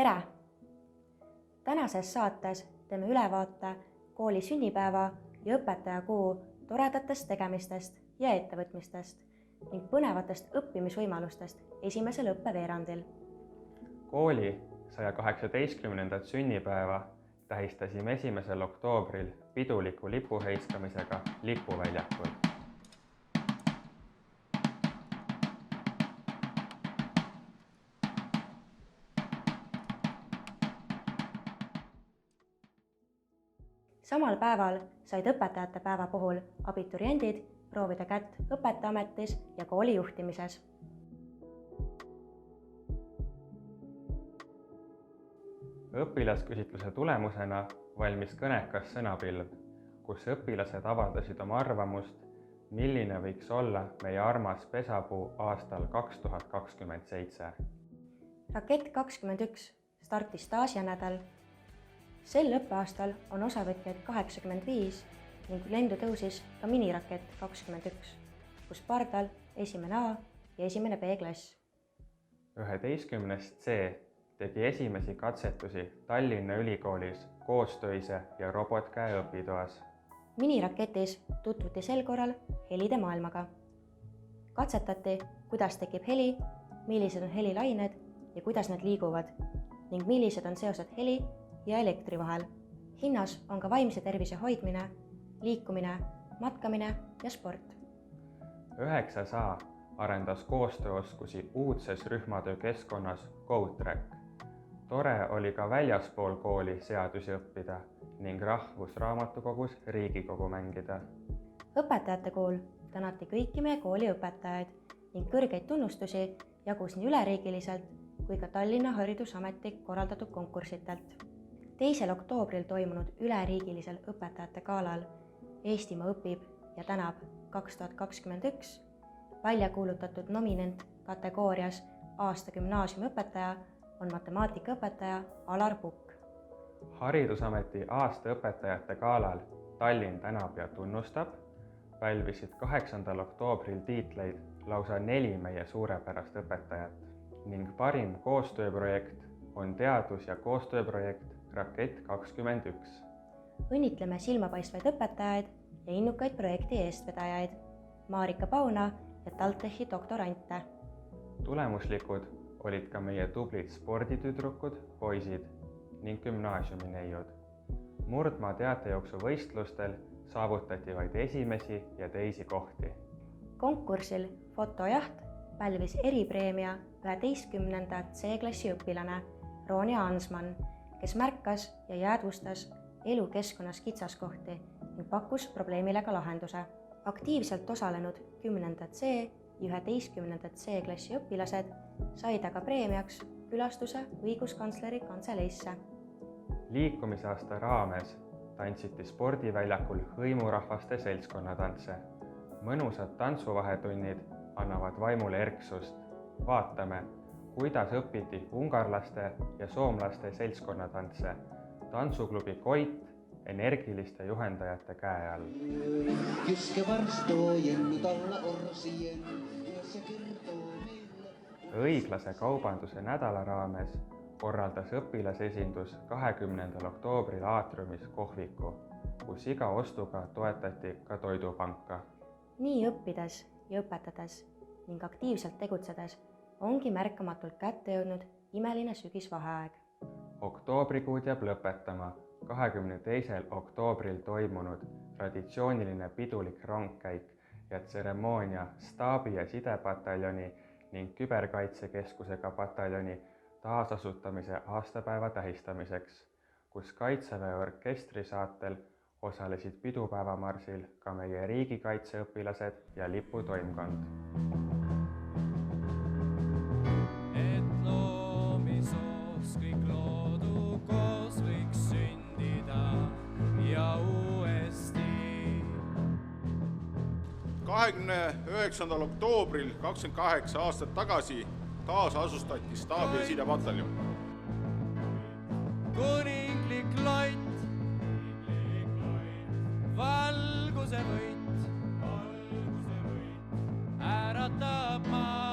Tere! Tänases saates teeme ülevaate kooli sünnipäeva ja õpetajakuu toredatest tegemistest ja ettevõtmistest ning põnevatest õppimisvõimalustest esimesel õppeveerandil. Kooli 118. sünnipäeva tähistasime 1. oktoobril piduliku lipuheiskamisega lipuväljakul. Samal päeval said õpetajate päeva puhul abituriendid proovida kätt õpetajaametis ja kooli juhtimises. Õpilasküsitluse tulemusena valmis kõnekas sõnapilv, kus õpilased avaldasid oma arvamust, milline võiks olla meie armas pesapuu aastal 2027. Rakett 21 startis taas nädal. Sel õppeaastal on osavõtjaid 85 ning lendu tõusis ka minirakett 21, kus pardal 1. A ja 1. B klass. 11. C tegi esimesi katsetusi Tallinna Ülikoolis koostöise ja robotkäe õpitoas. Miniraketis tutvuti sel korral helide maailmaga. Katsetati, kuidas tekib heli, millised on helilained ja kuidas need liiguvad ning millised on seosed heli ja elektri vahel. Hinnas on ka vaimse tervise hoidmine, liikumine, matkamine ja sport. 9. A arendas koostööoskusi uudses rühmatöö keskkonnas CodeTrack. Tore oli ka väljaspool kooli seadusi õppida ning Rahvusraamatukogus Riigikogu mängida. Õpetajate kuul tänati kõiki meie kooli õpetajaid ning kõrgeid tunnustusi jagus nii üleriigiliselt kui ka Tallinna Haridusameti korraldatud konkursitelt. 2. oktoobril toimunud üleriigilisel õpetajate galal Eestimaa õpib ja tänab 2021 välja kuulutatud nominent kategoorias aasta gümnaasiumiõpetaja on matemaatikaõpetaja Alar Pukk. Haridusameti aasta õpetajate galal Tallinn tänab ja tunnustab pälvisid 8. oktoobril tiitleid lausa 4 meie suurepärast õpetajat ning parim koostööprojekt on teadus- ja koostööprojekt Rakett 21. Õnnitleme silmapaistvaid õpetajaid ja innukaid projekti eestvedajaid Marika Pauna ja TalTechi doktorante. Tulemuslikud olid ka meie tublid sporditüdrukud, poisid ning gümnaasiumineiud. Murdmaa teatejooksu võistlustel saavutati vaid esimesi ja teisi kohti. Konkursil Fotojaht pälvis eripreemia 11. C-klassi õpilane Ronja Ansman, kes märkas ja jäädvustas elukeskkonnas kitsaskohti ning pakkus probleemile ka lahenduse. Aktiivselt osalenud 10. C ja 11. C-klassi õpilased said aga preemiaks külastuse õiguskantsleri kantseleisse. Liikumisaasta raames tantsiti spordiväljakul hõimurahvaste seltskonnatantse. Mõnusad tantsuvahetunnid annavad vaimule erksust. Vaatame, kuidas õpiti ungarlaste ja soomlaste seltskonnatantse tantsuklubi Koit energiliste juhendajate käe all. Õiglase kaubanduse nädala raames korraldas õpilasesindus 20. oktoobril aatriumis kohviku, kus iga ostuga toetati ka toidupanka. Nii õppides ja õpetades ning aktiivselt tegutsedes ongi märkamatult kätte jõudnud imeline sügisvaheaeg. Oktoobrikuud jääb lõpetama 22. oktoobril toimunud traditsiooniline pidulik rongkäik ja tseremoonia staabi- ja sidepataljoni ning küberkaitsekeskusega pataljoni taasasutamise aastapäeva tähistamiseks, kus Kaitseväe orkestri saatel osalesid pidupäevamarsil ka meie riigikaitseõpilased ja liputoimkond. Et loomisoos kõik loodu koos võiks sündida ja uuesti. 29. oktoobril 28 aastat tagasi taasasustati staabi- ja sidepataljon. Kuninglik lott, valguse võit, äratab maa.